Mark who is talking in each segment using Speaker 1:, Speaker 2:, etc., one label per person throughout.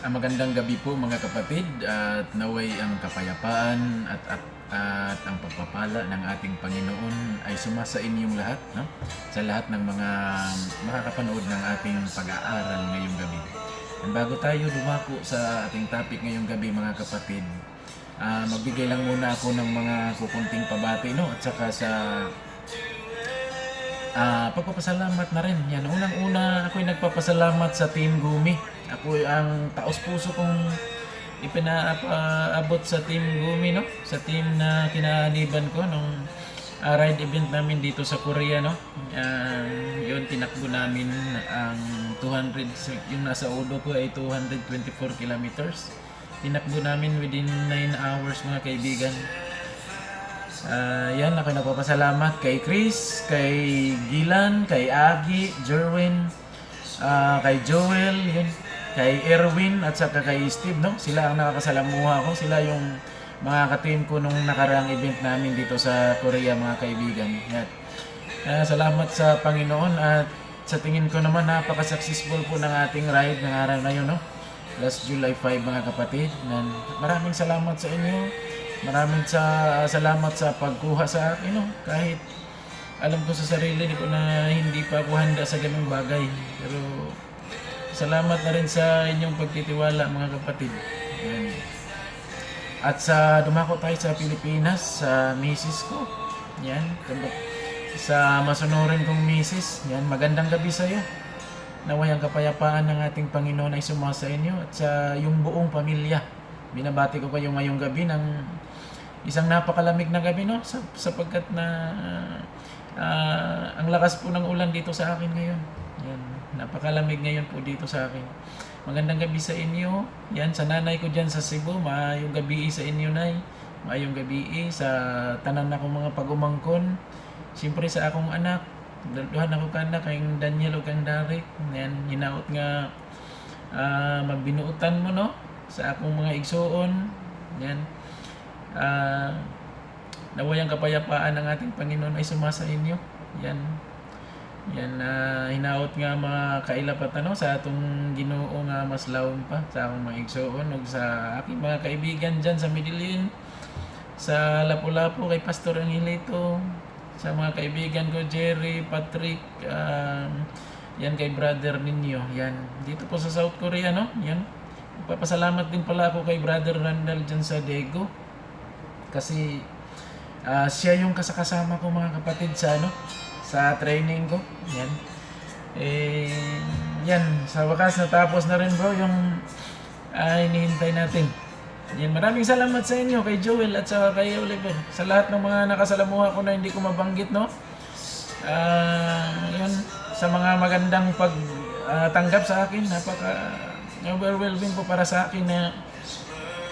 Speaker 1: Magandang gabi po mga kapatid at naway ang kapayapaan at ang pagpapala ng ating Panginoon ay sumasa inyong lahat, no? Sa lahat ng mga makakapanood ng ating pag-aaral ngayong gabi. And bago tayo dumako sa ating topic ngayong gabi mga kapatid, magbigay lang muna ako ng mga kukunting pabati, no? At saka sa pagpapasalamat na rin. Yan, unang-una ako'y nagpapasalamat sa Team Gumi. Ako ang taos-puso kong ipinaabot sa Team Gumi, no? Sa team na kinaliban ko nung ride event namin dito sa Korea, no? Yun, tinakbo namin ang 200, yung nasa ulo ko ay 224 kilometers. Tinakbo namin within 9 hours mga kaibigan. Yan, ako nagpapasalamat kay Chris, kay Gilan, kay Agi, Jerwin, kay Joel, yun, kay Erwin at saka kay Steve, no? Sila ang nakakasalamuha ko. Sila yung mga ka-team ko nung nakaraang event namin dito sa Korea mga kaibigan. Yan. Salamat sa Panginoon at sa tingin ko naman napaka-successful po ng ating ride ng araw na yun, no? Last July 5 mga kapatid. Maraming salamat sa inyo. Maraming salamat sa pagkuha sa akin, no? Kahit alam ko sa sarili ko na hindi pa ako handa sa ganung bagay. Pero salamat na rin sa inyong pagtitiwala mga kapatid. Yan. At sa dumako tayo sa Pilipinas, sa misis ko. Yan. Sa masunurin kong misis. Yan. Magandang gabi sa iyo. Naway ang kapayapaan ng ating Panginoon ay sumasa inyo at sa yung buong pamilya. Binabati ko kayo ngayong gabi ng isang napakalamig na gabi, no? Sapagkat na ang lakas po ng ulan dito sa akin ngayon. Yan, napakalamig ngayon po dito sa akin. Magandang gabi sa inyo. Yan, sa nanay ko dyan sa Cebu, maayong gabi sa inyo, nay. Maayong gabi sa tanan akong mga pagumangkon. Siyempre sa akong anak, daluhan ako kanak, kayong Daniel o kang Derek. Yan, hinaot nga magbinuutan mo, no? Sa akong mga igsuon. Yan. Naway ang kapayapaan ng ating Panginoon ay sumasa inyo. Yan. Yan, hinaot nga mga kailapat, ano, sa atong Ginoo nga mas lawom pa sa akong mga igsuon ug sa aking mga kaibigan dyan sa Medellin, sa Lapu-Lapu kay Pastor Angelito, sa mga kaibigan ko Jerry, Patrick, yan kay brother ninyo. Yan. Dito po sa South Korea, no? Yan. Papasalamat din pala ako kay Brother Randall dyan sa Daegu. Kasi siya yung kasama ko mga kapatid sa sa training ko. Yan. Yan, sa wakas natapos na rin bro yung hinihintay natin. Yan, maraming salamat sa inyo kay Joel at sa kay Oliver. Sa lahat ng mga nakasalamuha ko na hindi ko mabanggit, no? Yun, sa mga magandang pagtanggap sa akin, overwhelming po para sa akin na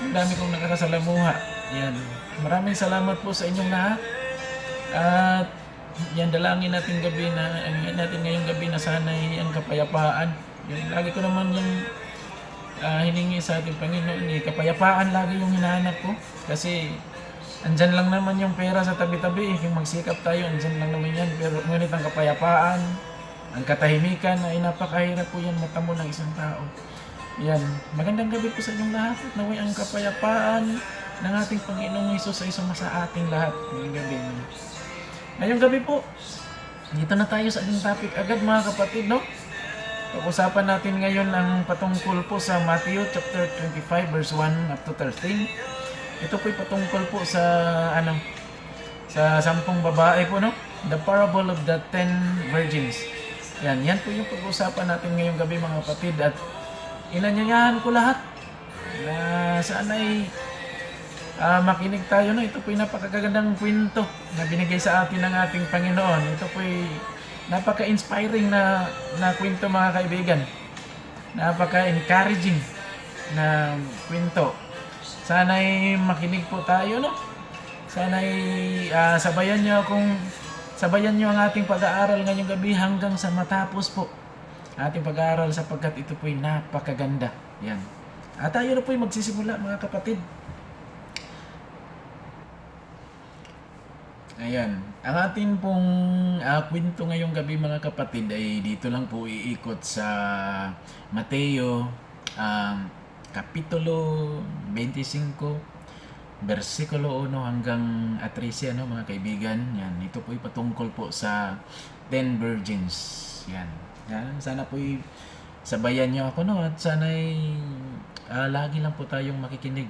Speaker 1: ang dami kong nakakasalamuha. Yan. Maraming salamat po sa inyong lahat. At yan, dalangin natin ngayong gabi na sana'y ang kapayapaan. Yan, lagi ko naman yung hiningi sa ating Panginoon. Kapayapaan lagi yung hinahanap ko. Kasi andyan lang naman yung pera sa tabi-tabi. Kung magsikap tayo, andyan lang naman yan. Pero ngunit ang kapayapaan, ang katahimikan ay napakahirap po yan matamo ng isang tao. Yan, magandang gabi po sa inyong lahat at naway ang kapayapaan ng ating Panginoong Hesus ay sumasa ating lahat ngayong gabi. Ngayong gabi po, dito na tayo sa ating topic agad mga kapatid, no? Pag-usapan natin ngayon ang patungkol po sa Matthew chapter 25 verse 1 up to 13. Ito po'y patungkol po sa sa 10 babae po, no? The parable of the 10 virgins. Yan po yung pag-usapan natin ngayong gabi mga kapatid at inanyayahan ko lahat na sana'y makinig tayo, no? Ito po'y napakagandang kwento na binigay sa atin ng ating Panginoon. Ito po'y napaka-inspiring na kwento mga kaibigan. Napaka-encouraging na kwento. Sana'y makinig po tayo, no? Sana'y sabayan nyo ang ating pag-aaral ngayong gabi hanggang sa matapos po ating pag-aaral sapagkat ito po'y napakaganda. Yan. At tayo na po'y magsisimula mga kapatid. Ayan. Ang atin pong kwento ngayong gabi mga kapatid ay dito lang po iikot sa Mateo Kapitulo 25, versikulo 1 hanggang 13, ano, mga kaibigan. Yan, ito po patungkol po sa 10 virgins. Yan. Yan, sana po sabayan niyo ako, no, at sana'y lagi lang po tayong makikinig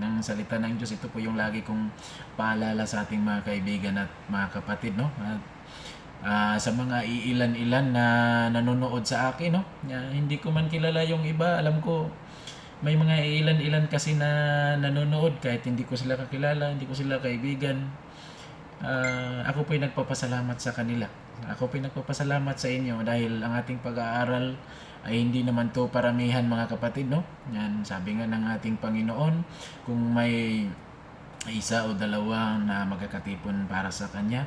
Speaker 1: ng salita ng Diyos. Ito po yung lagi kong paalala sa ating mga kaibigan at mga kapatid, no. At sa mga iilan-ilan na nanonood sa akin, no, hindi ko man kilala yung iba. Alam ko may mga ilan-ilan kasi na nanonood kahit hindi ko sila kakilala, hindi ko sila kaibigan. Ako po'y nagpapasalamat sa kanila. Ako po'y nagpapasalamat sa inyo dahil ang ating pag-aaral ay hindi naman to paramihan, mga kapatid, no? Yan, sabi nga ng ating Panginoon, kung may isa o dalawa na magkakatipon para sa Kanya,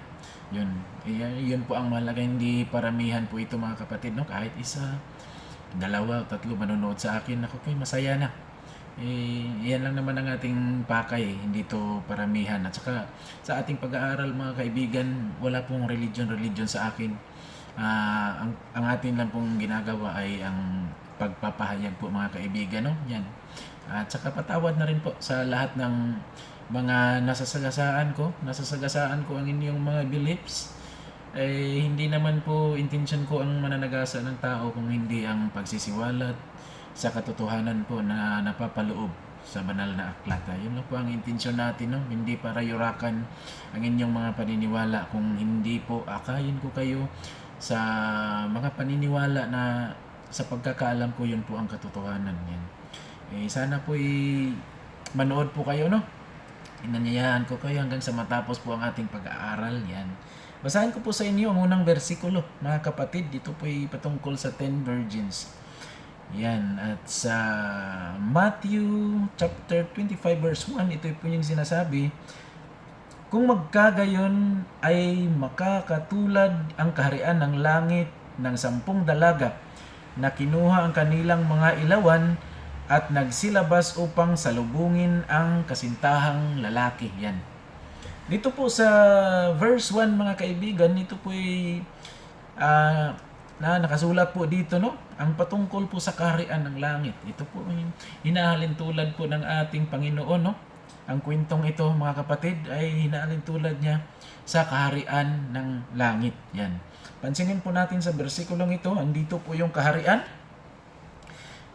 Speaker 1: yun po ang mahalaga. Hindi paramihan po ito, mga kapatid, no? Kahit isa, dalawa o tatlo manonood sa akin, ako po'y masaya na. Yan lang naman ang ating pakay, hindi to paramihan. At saka sa ating pag-aaral, mga kaibigan, wala pong religion sa akin. Ang atin lang pong ginagawa ay ang pagpapahayag po, mga kaibigan, no? Yan. At saka patawad na rin po sa lahat ng mga nasasagasaan ko ang inyong mga beliefs. Hindi naman po intention ko ang mananagasa ng tao, kung hindi ang pagsisiwalat sa katotohanan po na napapaloob sa banal na aklat. Yun lang po ang intensyon natin, no? Hindi para yurakan ang inyong mga paniniwala, kung hindi po akayin ko kayo sa mga paniniwala na sa pagkakaalam ko yun po ang katotohanan. Yan. Sana po manood po kayo, no? Inanyayahan ko kayo hanggang sa matapos po ang ating pag-aaral. Yan. Basahin ko po sa inyo ang unang versikulo, mga kapatid. Dito po patungkol sa 10 virgins. Yan. At sa Matthew chapter 25 verse 1, ito po yung sinasabi, kung magkagayon ay makakatulad ang kaharian ng langit ng 10 dalaga na kinuha ang kanilang mga ilawan at nagsilabas upang salubungin ang kasintahang lalaki. Yan. Dito po sa verse 1, mga kaibigan, ito po na nakasulat po dito, no? Ang patungkol po sa kaharian ng langit. Ito po yung hinahalin tulad po ng ating Panginoon, no? Ang kwentong ito, mga kapatid, ay hinahalin tulad niya sa kaharian ng langit. Yan. Pansinin po natin sa versikulong ito, andito po yung kaharian.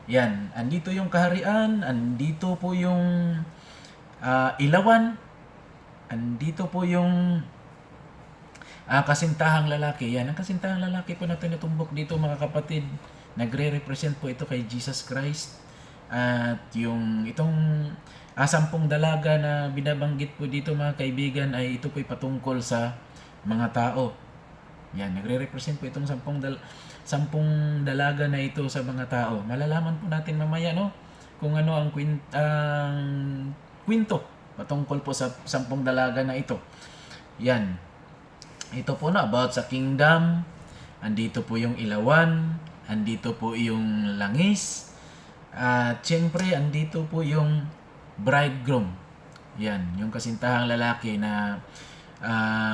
Speaker 1: Yan, andito yung kaharian, andito po yung ilawan, andito po yung kasintahang lalaki. Yan, ang kasintahang lalaki po na tinutumbok dito, mga kapatid, nagre-represent po ito kay Jesus Christ. At itong 10 dalaga na binabanggit po dito, mga kaibigan, ay ito po patungkol sa mga tao. Yan, nagre-represent po itong 10 dalaga na ito sa mga tao. Malalaman po natin mamaya, no, kung ano ang kwento patungkol po sa 10 dalaga na ito. Yan. Ito po na about sa kingdom. Andito po yung ilawan, andito po yung langis, at syempre andito po yung bridegroom. Yan, yung kasintahang lalaki na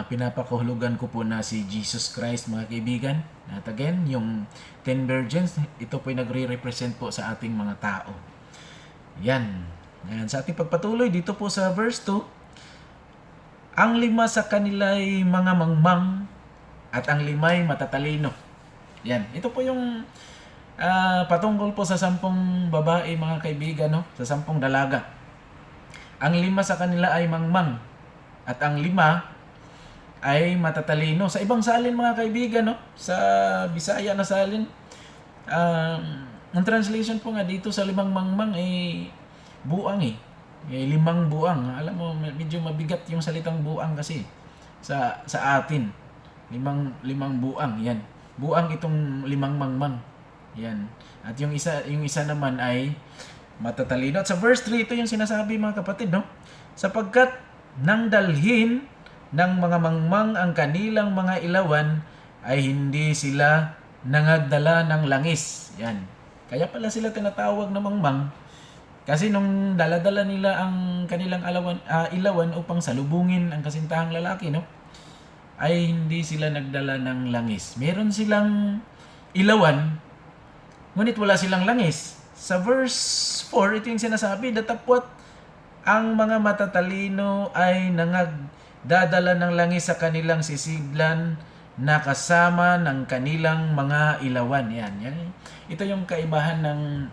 Speaker 1: pinapakahulugan ko po na si Jesus Christ, mga kaibigan. At again, yung 10 virgins, ito po nagre-represent po sa ating mga tao. Yan. Yan. Sa ating pagpatuloy, dito po sa verse 2, ang 5 sa kanila ay mga mangmang at ang 5 ay matatalino. Yan. Ito po yung patungkol po sa 10 babae, mga kaibigan, no? Sa 10 dalaga. Ang 5 sa kanila ay mangmang at ang 5 ay matatalino. Sa ibang salin, mga kaibigan, no? Sa Bisaya na salin, ang translation po nga dito sa 5 mangmang ay buang 5 buang. Alam mo, medyo mabigat yung salitang buang kasi sa atin. 5 buang, yan. Buang itong 5 mangmang. Yan. At yung isa naman ay matatalino. At sa verse 3, ito yung sinasabi, mga kapatid, no? Sapagkat nang dalhin ng mga mangmang ang kanilang mga ilawan, ay hindi sila nangagdala ng langis. Yan. Kaya pala sila tinatawag na mangmang, kasi nung daladala nila ang kanilang ilawan upang salubungin ang kasintahang lalaki, no, ay hindi sila nagdala ng langis. Meron silang ilawan, ngunit wala silang langis. Sa verse 4, ito yung sinasabi, datapwat ang mga matatalino ay nangagdadala ng langis sa kanilang sisiglan na kasama ng kanilang mga ilawan. Yan. Ito yung kaibahan ng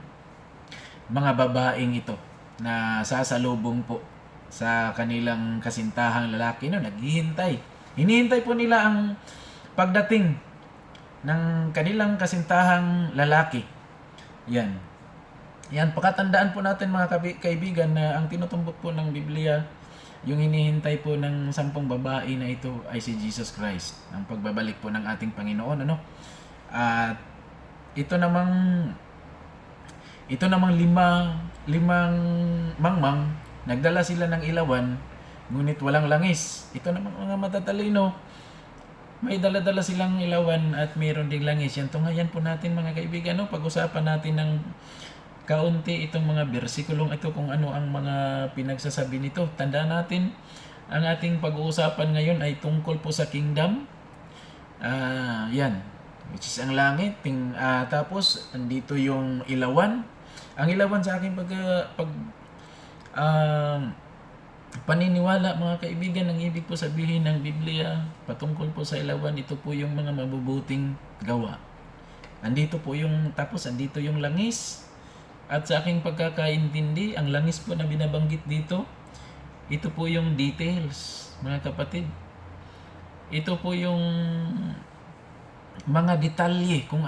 Speaker 1: mga babaeng ito na sasalubong po sa kanilang kasintahang lalaki. No, naghihintay. Hinihintay po nila ang pagdating ng kanilang kasintahang lalaki. Yan, pakatandaan po natin mga kaibigan na ang tinutumbok po ng Biblia, yung hinihintay po ng 10 babae na ito ay si Jesus Christ, ang pagbabalik po ng ating Panginoon. At ito namang limang mangmang, nagdala sila ng ilawan, ngunit walang langis. Ito namang mga matatalino, may dala-dala silang ilawan at mayroon ding langis. Yan, tunghayan po natin mga kaibigan. Pag-usapan natin ng kaunti itong mga bersikulong ito, kung ano ang mga pinagsasabi nito. Tandaan natin, ang ating pag-uusapan ngayon ay tungkol po sa kingdom. Yan, which is ang langit. Tapos, andito yung ilawan. Ang ilawan sa aking paniniwala mga kaibigan, ang ibig po sabihin ng Biblia patungkol po sa ilawan, ito po yung mga mabubuting gawa. Andito yung langis. At sa aking pagkakaintindi, ang langis po na binabanggit dito, ito po yung details, mga kapatid. Ito po yung mga detalye kung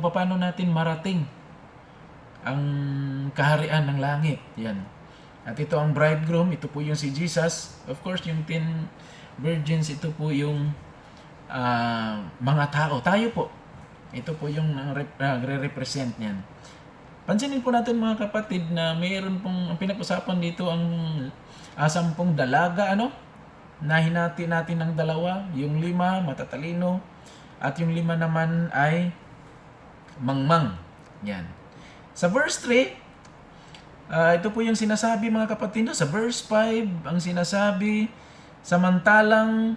Speaker 1: paano natin marating ang kaharian ng langit. Yan. At ito ang bridegroom, ito po yung si Jesus. Of course, yung 10 virgins, ito po yung mga tao. Tayo po. Ito po yung nagre-represent niyan. Pansinin po natin mga kapatid na mayroon pong, ang pinag-usapan dito ang 10 dalaga, na hinati natin ng 2, yung 5 matatalino, at yung 5 naman ay mangmang. Yan. Sa verse 3, ito po yung sinasabi mga kapatid. Sa verse 5, ang sinasabi, samantalang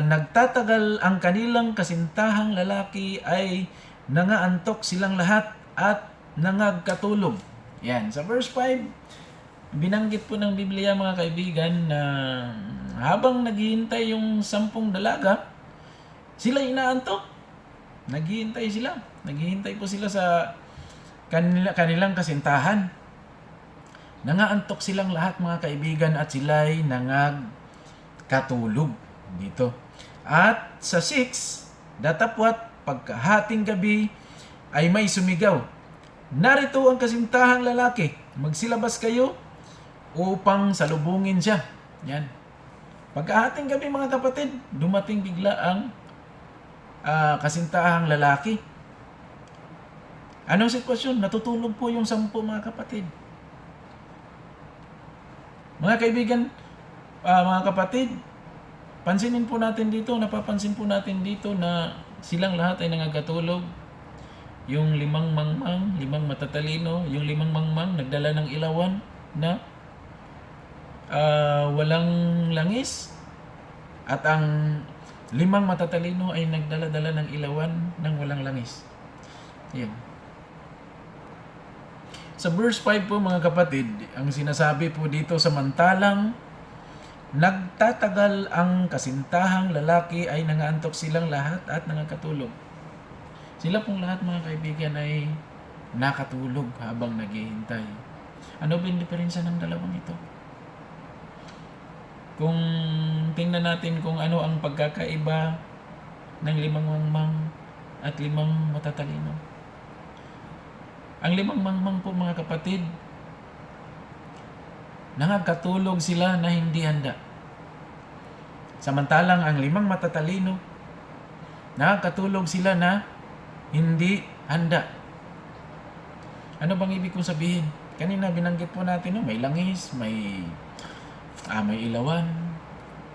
Speaker 1: nagtatagal ang kanilang kasintahang lalaki ay nangaantok silang lahat at nangagkatulog. Yan. Sa verse 5, binanggit po ng Biblia mga kaibigan na habang naghihintay yung 10 dalaga, sila inaantok. Naghihintay po sila sa kanilang kasintahan. Nangaantok silang lahat mga kaibigan at sila'y nangagkatulog dito. At sa 6, datapwat pagkahating gabi ay may sumigaw, narito ang kasintahang lalaki, magsilabas kayo upang salubungin siya. Yan. Pagkahating gabi mga kapatid, dumating bigla ang kasintahang lalaki. Anong sitwasyon? Natutulog po yung 10 mga kapatid. Mga kaibigan, mga kapatid, napapansin po natin dito na silang lahat ay nangagkatulog. Yung 5 mangmang, 5 matatalino, yung 5 mangmang nagdala ng ilawan na walang langis. At ang 5 matatalino ay nagdala-dala ng ilawan ng walang langis. Yan. Sa verse 5 po mga kapatid, ang sinasabi po dito, samantalang nagtatagal ang kasintahang lalaki ay nangaantok silang lahat at nangakatulog. Sila pong lahat mga kaibigan ay nakatulog habang naghihintay. Ano ba yung diferensya ng dalawang ito? Kung tingnan natin kung ano ang pagkakaiba ng 5 mangmang at 5 matatalino. Ang 5 mangmang po mga kapatid, nangagkatulog sila na hindi handa. Samantalang ang 5 matatalino, nakakatulog sila na hindi handa. Ano bang ibig kong sabihin? Kanina binanggit po natin, may langis, may ilawan.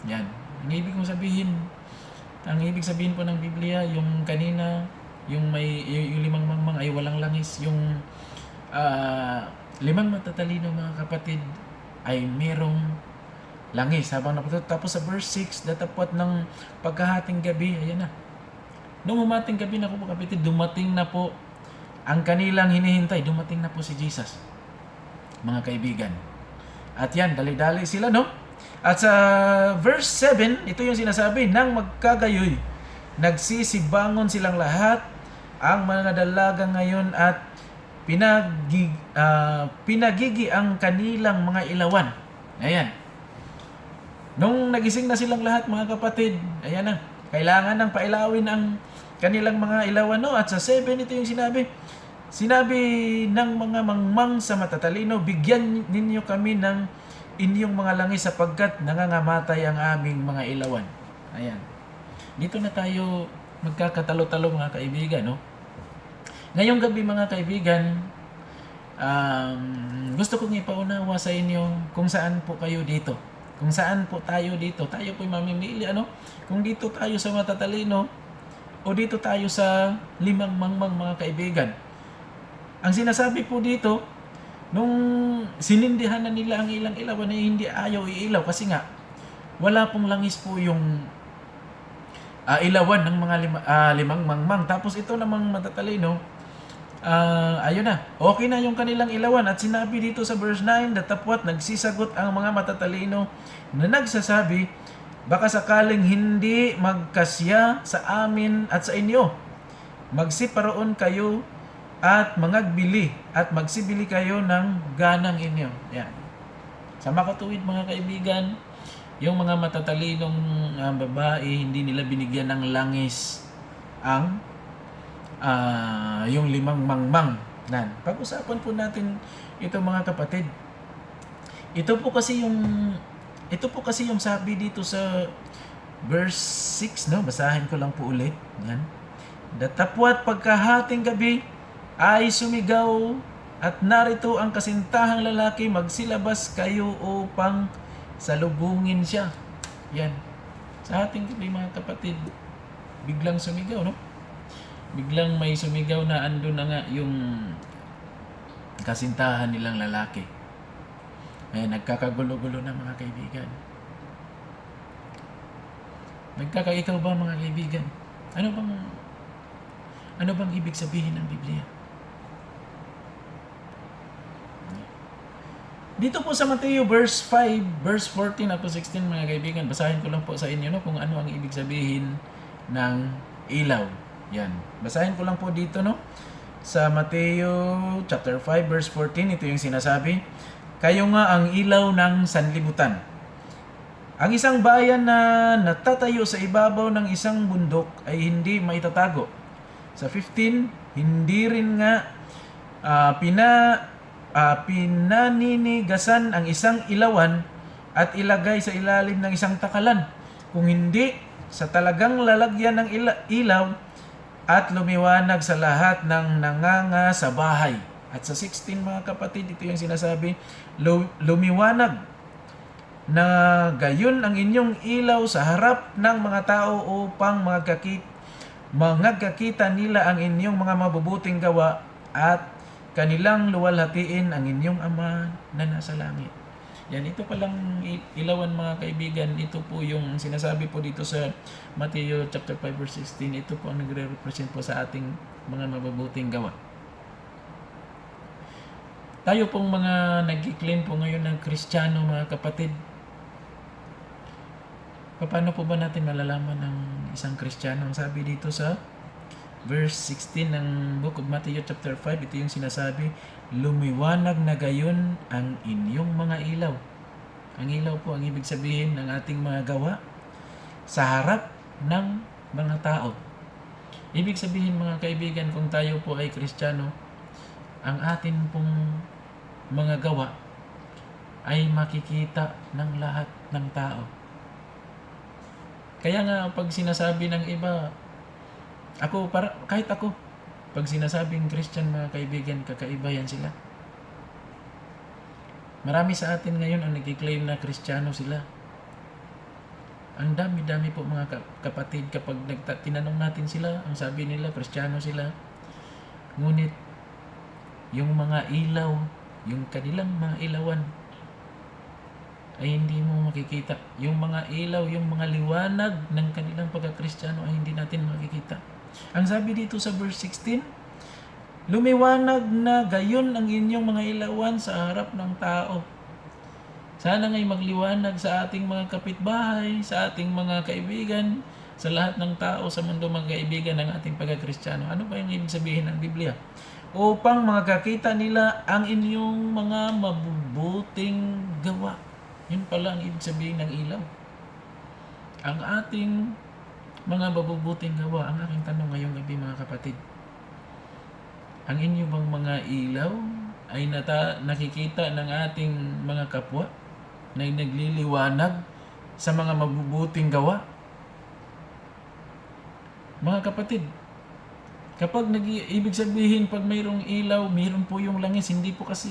Speaker 1: Yan. Ang ibig kong sabihin, ang ibig sabihin po ng Biblia, yung kanina, yung 5 mangmang ay walang langis, yung 5 matatalino mga kapatid ay merong langis habang napatulog. Tapos sa verse 6, datapwat ng pagkahating gabi, ayan na, Nung humating gabi na po mga kapatid, dumating na po ang kanilang hinihintay. Dumating na po si Jesus, mga kaibigan. At yan, dali-dali sila, no? At sa verse 7, ito yung sinasabi, nang magkagayoy, nagsisibangon silang lahat, ang mga dalaga ngayon at pinagigi ang kanilang mga ilawan. Ayan. Nung nagising na silang lahat, mga kapatid, ayan na, kailangan nang pailawin ang kanilang mga ilawan, no? At sa 7, ito yung sinabi ng mga mangmang sa matatalino, bigyan ninyo kami ng inyong mga langis sapagkat nangangamatay ang aming mga ilawan. Ayan. Dito na tayo magkakatalo-talo, mga kaibigan, no? Ngayong gabi, mga kaibigan, gusto kong ipaunawa sa inyo kung saan po kayo dito. Kung saan po tayo dito. Tayo po'y mamimili, ano? Kung dito tayo sa matatalino o dito tayo sa limang mangmang, mga kaibigan. Ang sinasabi po dito, nung sinindihan na nila ang ilang ilawan ay hindi ayaw iilaw kasi nga wala pong langis po yung ilawan ng mga limang mangmang. Tapos ito namang matatalino, ayun na, okay na yung kanilang ilawan. At sinabi dito sa verse 9, datapwat nagsisagot ang mga matatalino na nagsasabi, baka sakaling hindi magkasya sa amin at sa inyo, magsiparoon kayo at mangagbili at magsibili kayo ng ganang inyo. Yan. Sa makatuwid, mga kaibigan, yung mga matatalinong babae, hindi nila binigyan ng langis ang yung limang mangmang. Pag-usapan po natin ito, mga kapatid. Ito po kasi yung sabi dito sa verse 6, no? Basahin ko lang po ulit. Yan. Datapwat pagkahating gabi ay sumigaw at narito ang kasintahang lalaki, magsilabas kayo upang salubungin siya. Yan. Sa ating gabi, mga kapatid, biglang sumigaw, no? Biglang may sumigaw na andun na nga yung kasintahan nilang lalaki. Ayan, nagkakagulo-gulo na, mga kaibigan. Nagkakaitaw ba, mga kaibigan? Ano bang ibig sabihin ng Biblia? Dito po sa Mateo verse 5, verse 14 up to 16, mga kaibigan, basahin ko lang po sa inyo, no, kung ano ang ibig sabihin ng ilaw. Yan. Basahin ko lang po dito, no. Sa Mateo chapter 5 verse 14, ito yung sinasabi, kayo nga ang ilaw ng sanlibutan. Ang isang bayan na natatayo sa ibabaw ng isang bundok ay hindi maitatago. Sa 15, hindi rin nga pinaninigasan ang isang ilawan at ilagay sa ilalim ng isang takalan, kung hindi sa talagang lalagyan ng ilaw at lumiwanag sa lahat ng nanganga sa bahay. At sa 16, mga kapatid, ito yung sinasabi, lumiwanag na gayon ang inyong ilaw sa harap ng mga tao upang magkakita nila ang inyong mga mabubuting gawa at kanilang luwalhatiin ang inyong Ama na nasa langit. Yan, ito palang ilawan, mga kaibigan. Ito po yung sinasabi po dito sa Mateo chapter 5 verse 16. Ito po ang nagre-represent po sa ating mga mabubuting gawa. Tayo pong mga nag-claim po ngayon ng Kristiyano, mga kapatid. Paano po ba natin malalaman ng isang Kristiyano? Ang sabi dito sa verse 16 ng Book of Matthew chapter 5, ito yung sinasabi, lumiwanag na gayon ang inyong mga ilaw. Ang ilaw po ang ibig sabihin ng ating mga gawa sa harap ng mga tao. Ibig sabihin, mga kaibigan, kung tayo po ay Kristiyano, ang atin pong mga gawa ay makikita ng lahat ng tao. Kaya nga pag sinasabi ng iba, kahit ako, pag sinasabing Christian, mga kaibigan, kakaiba yan sila. Marami sa atin ngayon ang nag-claim na Kristiyano sila. Ang dami-dami po, mga kapatid, kapag tinanong natin sila, ang sabi nila, Kristiyano sila. Ngunit, yung mga ilaw, yung kanilang mga ilawan, ay hindi mo makikita. Yung mga ilaw, yung mga liwanag ng kanilang pagka-Kristiyano ay hindi natin makikita. Ang sabi dito sa verse 16, lumiwanag na gayon ang inyong mga ilawan sa harap ng tao. Sana nga'y magliwanag sa ating mga kapitbahay, sa ating mga kaibigan, sa lahat ng tao sa mundo, mga kaibigan ng ating pagkakristyano. Ano ba yung ibig sabihin ng Biblia? Upang makakita nila ang inyong mga mabubuting gawa. Yun pala ang ibig sabihin ng ilaw. Ang ating mga mabubuting gawa. Ang aking tanong ngayong gabi, mga kapatid, ang inyo bang mga ilaw ay nakikita ng ating mga kapwa na nagliliwanag sa mga mabubuting gawa? Mga kapatid, kapag ibig sabihin pag mayroong ilaw, mayroon po yung langis, hindi po kasi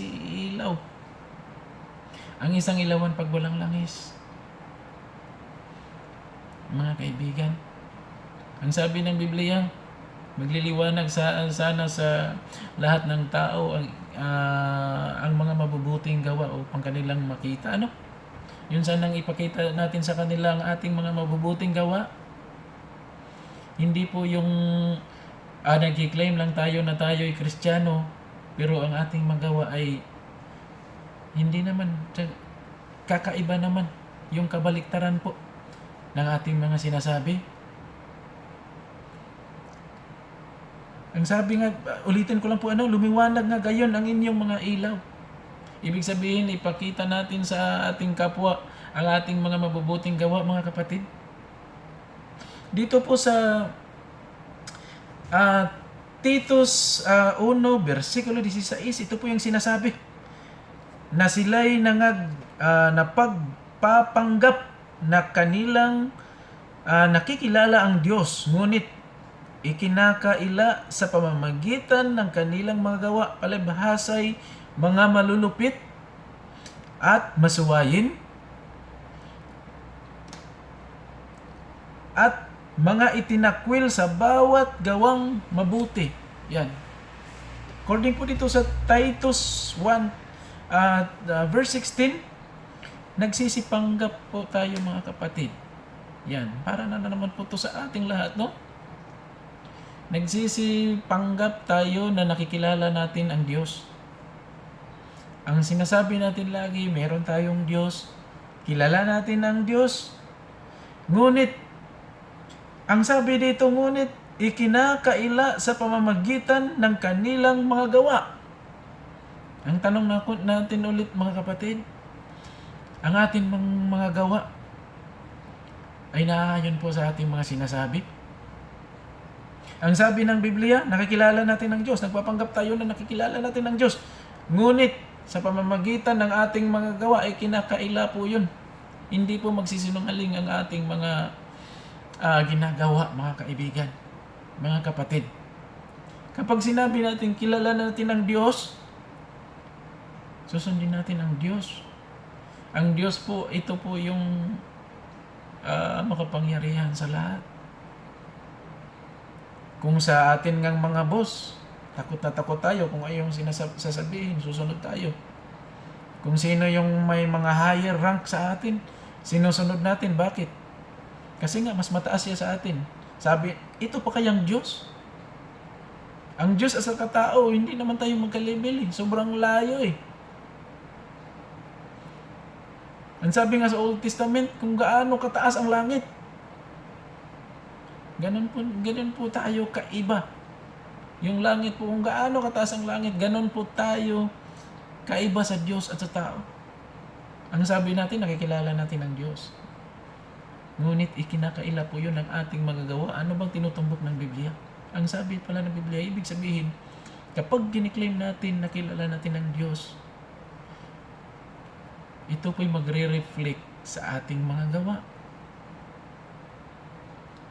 Speaker 1: ilaw. Ang isang ilawan pag walang langis. Mga kaibigan, ang sabi ng Biblia, magliliwanag sana sa lahat ng tao ang mga mabubuting gawa upang kanilang makita. Ano? Yun sanang ipakita natin sa kanila ang ating mga mabubuting gawa. Hindi po yung nagki-claim lang tayo na tayo ay Kristiyano, pero ang ating magawa ay hindi naman, kakaiba naman yung kabaliktaran po ng ating mga sinasabi. Ang sabi nga, ulitin ko lang po, lumiwanag nga gayon ang inyong mga ilaw. Ibig sabihin, ipakita natin sa ating kapwa ang ating mga mabubuting gawa, mga kapatid. Dito po sa Titus 1, versikulo 16, ito po yung sinasabi na sila'y napagpapanggap na kanilang nakikilala ang Diyos, ngunit ikinakaila sa pamamagitan ng kanilang mga gawa, palibhasay mga malulupit at masuwayin at mga itinakwil sa bawat gawang mabuti. Yan. According po dito sa Titus 1, verse 16, nagsisipanggap po tayo, mga kapatid. Yan. Para na naman po to sa ating lahat, no? Nagsisipanggap tayo na nakikilala natin ang Diyos. Ang sinasabi natin lagi, meron tayong Diyos, kilala natin ang Diyos, ngunit, ang sabi dito, ngunit, ikinakaila sa pamamagitan ng kanilang mga gawa. Ang tanong natin ulit, mga kapatid, ang ating mga gawa ay naayon po sa ating mga sinasabi. Ang sabi ng Biblia, nakikilala natin ang Diyos. Nagpapanggap tayo na nakikilala natin ang Diyos. Ngunit, sa pamamagitan ng ating mga gawa ay kinakaila po yun. Hindi po magsisinungaling ang ating mga ginagawa, mga kaibigan, mga kapatid. Kapag sinabi natin, kilala natin ang Diyos, susundin natin ang Diyos. Ang Diyos po, ito po yung makapangyarihan sa lahat. Kung sa atin ngang mga boss, takot na takot tayo kung ay yung sasabihin, susunod tayo. Kung sino yung may mga higher rank sa atin, sinusunod natin. Bakit? Kasi nga, mas mataas siya sa atin. Sabi, ito pa kayang Diyos? Ang Diyos as a katao, hindi naman tayo magka-level eh. Sobrang layo eh. Ang sabi nga sa Old Testament, kung gaano kataas ang langit, ganun po tayo kaiba. Yung langit po, kung gaano kataas ang langit, ganun po tayo kaiba sa Diyos at sa tao. Ang sabi natin, nakikilala natin ang Diyos. Ngunit ikinakaila po yun ng ating mga gawa. Ano bang tinutumbok ng Biblia? Ang sabi pala ng Biblia, ibig sabihin, kapag giniklaim natin, nakilala natin ang Diyos, ito po'y magre-reflect sa ating mga gawa.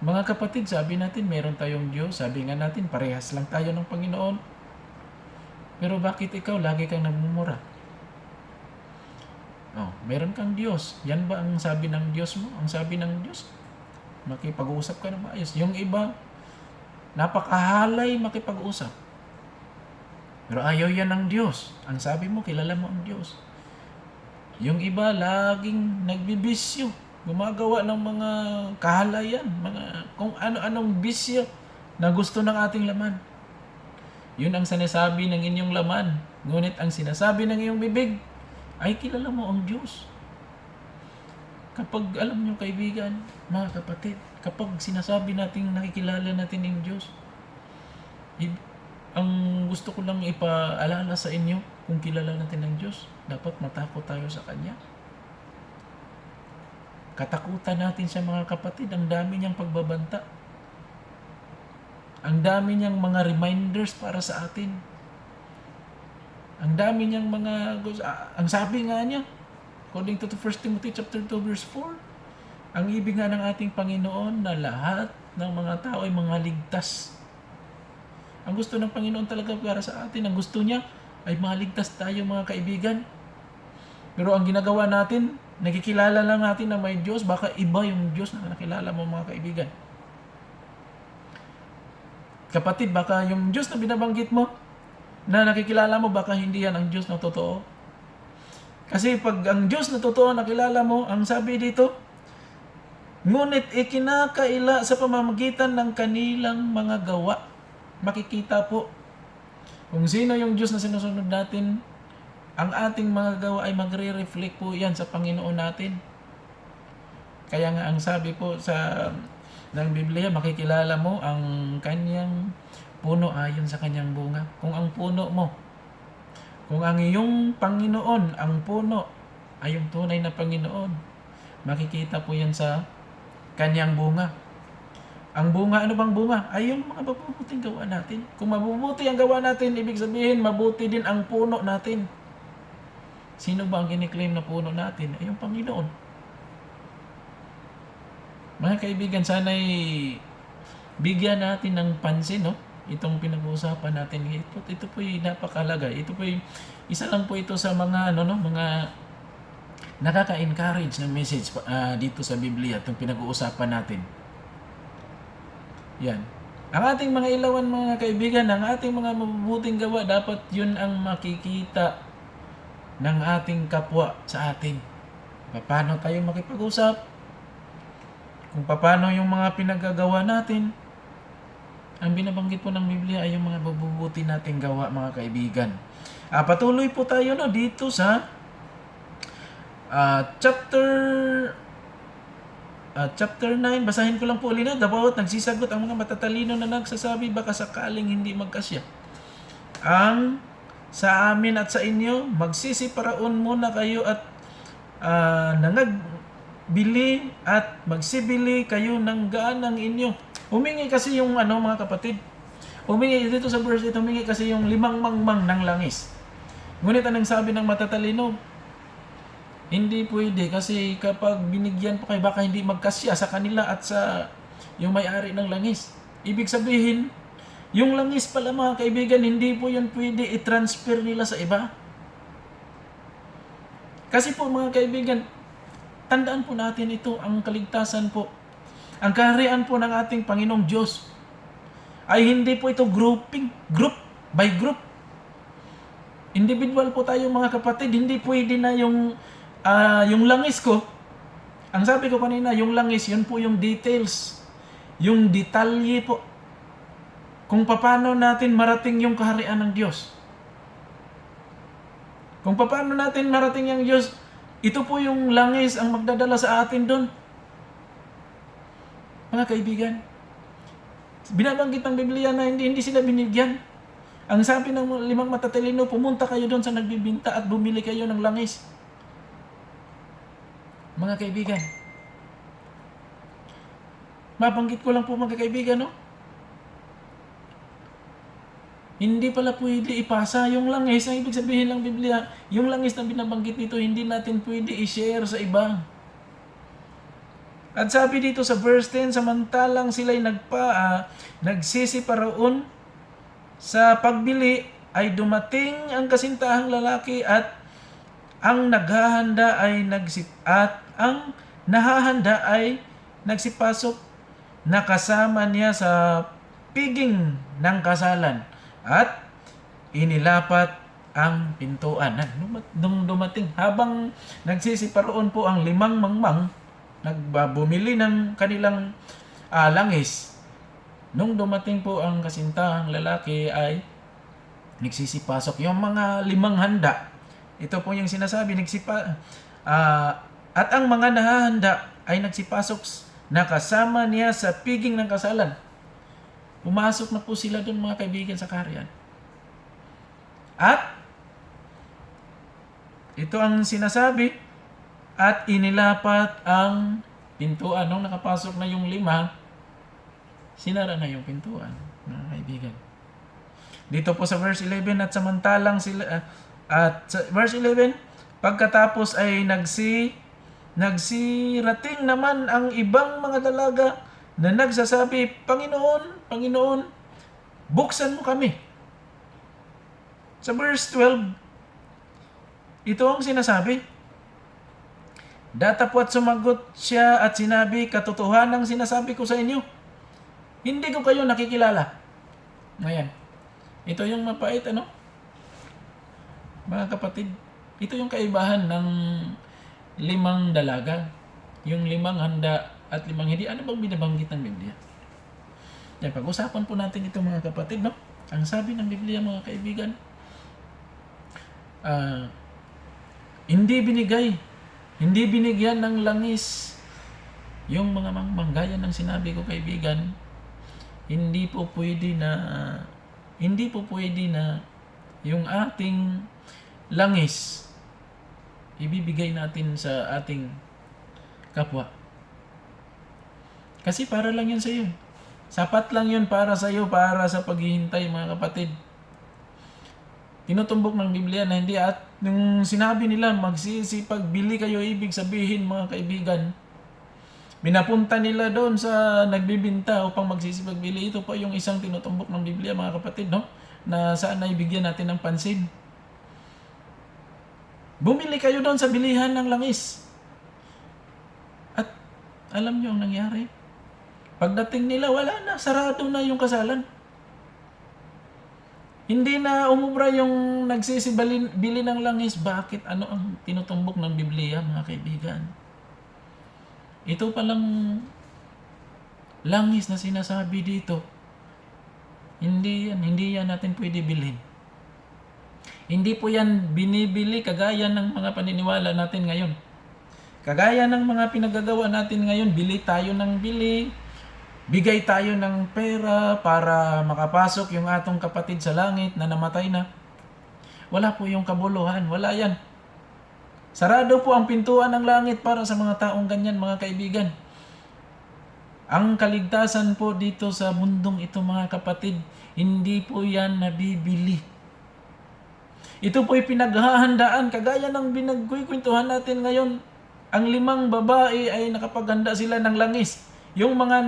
Speaker 1: Mga kapatid, sabi natin, meron tayong Diyos. Sabi nga natin, parehas lang tayo ng Panginoon. Pero bakit ikaw lagi kang nagmumura? Meron kang Diyos. Yan ba ang sabi ng Diyos mo? Ang sabi ng Diyos, makipag-usap ka na maayos. Yung iba, napakahalay makipag-usap. Pero ayaw yan ng Diyos. Ang sabi mo, kilala mo ang Diyos. Yung iba, laging nagbibisyo. Gumagawa ng mga kahalayan, mga kung ano-anong bisyo na gusto ng ating laman. Yun ang sinasabi ng inyong laman. Ngunit ang sinasabi ng iyong bibig ay kilala mo ang Diyos. Kapag alam nyo kaibigan, mga kapatid, kapag sinasabi natin nakikilala natin ang Diyos, ang gusto ko lang ipaalala sa inyo, kung kilala natin ang Diyos, dapat matakot tayo sa Kanya. Katakutan natin siya mga kapatid, ang dami niyang pagbabanta. Ang dami niyang mga reminders para sa atin. Ang dami niyang ang sabi nga niya, according to 1 Timothy chapter 2 verse 4, ang ibig nga ng ating Panginoon na lahat ng mga tao ay mga ligtas. Ang gusto ng Panginoon talaga para sa atin, ang gusto niya ay maligtas tayo mga kaibigan. Pero ang ginagawa natin, nakikilala lang natin na may Diyos, baka iba yung Diyos na nakilala mo mga kaibigan. Kapatid, baka yung Diyos na binabanggit mo, na nakikilala mo, baka hindi yan ang Diyos na totoo. Kasi pag ang Diyos na totoo nakilala mo, ang sabi dito, ngunit ikinakaila sa pamamagitan ng kanilang mga gawa. Makikita po kung sino yung Diyos na sinusunod natin, ang ating mga gawa ay magre-reflect po yan sa Panginoon natin. Kaya nga ang sabi po ng Biblia, makikilala mo ang kanyang puno ayon sa kanyang bunga. Kung ang puno mo, kung ang iyong Panginoon, ang puno ay yung tunay na Panginoon, makikita po yan sa kanyang bunga. Ang bunga, ano bang bunga? Ay yung mga mabubuting gawa natin. Kung mabubuti ang gawa natin, ibig sabihin, mabuti din ang puno natin. Sino ba ang kiniklaim na puno natin? Ay yung Panginoon. Mga kaibigan, sana'y bigyan natin ng pansin, no? Itong pinag-uusapan natin. Ito po yung napakalaga. Ito po yung, isa lang po ito sa mga, mga nakaka-encourage na message dito sa Biblia, itong pinag-uusapan natin. Yan. Ang ating mga ilawan, mga kaibigan, ang ating mga mabubuting gawa, dapat yun ang makikita ng ating kapwa sa atin. Paano tayo makipag-usap? Kung paano yung mga pinagagawa natin. Ang binabanggit po ng Biblia ay yung mga mabubuti nating gawa, mga kaibigan. Patuloy po tayo dito sa chapter 9, basahin ko lang po ulit. Dapat nagsisagot ang mga matatalino na nagsasabi, baka sakaling hindi magkasya ang sa amin at sa inyo, magsisiparaon muna kayo at nangagbili at magsibili kayo ng gaanang inyo. Humingi kasi yung mga kapatid. Humingi dito sa verse 8, humingi kasi yung 5 mangmang ng langis. Ngunit anong sabi ng matatalino? Hindi pwede kasi kapag binigyan pa kayo, baka hindi magkasya sa kanila at sa yung may-ari ng langis. Ibig sabihin, yung langis pala mga kaibigan, hindi po yun pwede i-transfer nila sa iba. Kasi po mga kaibigan, tandaan po natin ito, ang kaligtasan po, ang kaharian po ng ating Panginoong Diyos, ay hindi po ito group by group. Individual po tayo mga kapatid, hindi pwede na yung langis ko, ang sabi ko kanina, yung langis, yun po yung details, yung detalye po, kung paano natin marating yung kaharian ng Diyos. Kung paano natin marating yung Diyos, ito po yung langis ang magdadala sa atin doon. Mga kaibigan, binabanggit ng Biblia na hindi sila binigyan. Ang sabi ng 5 matatalino, pumunta kayo doon sa nagbibinta at bumili kayo ng langis. Mga kaibigan, mabanggit ko lang po mga kaibigan, no? Hindi pala pwede ipasa yung langis. Ang ibig sabihin ng Biblia, yung langis na binabanggit nito, hindi natin pwede i-share sa iba. At sabi dito sa verse 10, samantalang sila'y nagsisiparaon sa pagbili, ay dumating ang kasintahang lalaki at ang naghahanda ay ang nahahanda ay nagsipasok, nakasama niya sa piging ng kasalan at inilapat ang pintuan. Nung dumating, habang nagsisiparoon po ang 5 mangmang, nagbumili ng kanilang langis, Nung dumating po ang kasintahang lalaki ay nagsisipasok. Yung mga 5 handa, ito po yung sinasabi, at ang mga nahahanda ay nagsipasok na kasama niya sa piging ng kasalan. Pumasok na po sila doon mga kaibigan sa kaharian. At ito ang sinasabi, at inilapat ang pintuan. Nung nakapasok na yung 5, sinara na yung pintuan, mga kaibigan. Dito po sa verse 11, at samantalang sila, at sa verse 11, pagkatapos ay nagsirating naman ang ibang mga dalaga na nagsasabi, Panginoon, Panginoon, buksan mo kami. Sa verse 12, ito ang sinasabi. Datapwat sumagot siya at sinabi, katotohanan ang sinasabi ko sa inyo, hindi ko kayo nakikilala. Ngayon, ito yung mapait, mga kapatid. Ito yung kaibahan ng 5 dalaga. Yung 5 handa at 5 hindi. Ano bang binabanggit ng Biblia? Yan, pag-usapan po natin ito mga kapatid, no? Ang sabi ng Biblia mga kaibigan, hindi binigyan ng langis yung mga manggayan ng sinabi ko kaibigan. Hindi po pwede na yung ating langis ibibigay natin sa ating kapwa. Kasi para lang yun sa iyo. Sapat lang yun para sa iyo, para sa paghihintay mga kapatid. Tinutumbok ng Biblia na hindi, at nung sinabi nila magsisipagbili kayo, ibig sabihin mga kaibigan, minapunta nila doon sa nagbibinta upang magsisipagbili. Ito po yung isang tinutumbok ng Biblia mga kapatid, no? Na saan na ibigyan natin ng pansin. Bumili kayo doon sa bilihan ng langis. At alam nyo ang nangyari? Pagdating nila, wala na, sarado na yung kasalan. Hindi na umubra yung nagsisibili ng langis. Bakit? Ano ang tinutumbok ng Biblia, mga kaibigan? Ito palang langis na sinasabi dito, hindi yan natin pwede bilhin. Hindi po yan binibili kagaya ng mga paniniwala natin ngayon. Kagaya ng mga pinagagawa natin ngayon, bili tayo ng bili, bigay tayo ng pera para makapasok yung atong kapatid sa langit na namatay na. Wala po yung kabuluhan, wala yan. Sarado po ang pintuan ng langit para sa mga taong ganyan, mga kaibigan. Ang kaligtasan po dito sa mundong ito, mga kapatid, hindi po yan nabibili. Ito po'y pinaghahandaan, kagaya ng binagkukwentuhan natin ngayon. Ang 5 babae ay nakapaghanda sila ng langis. Yung mga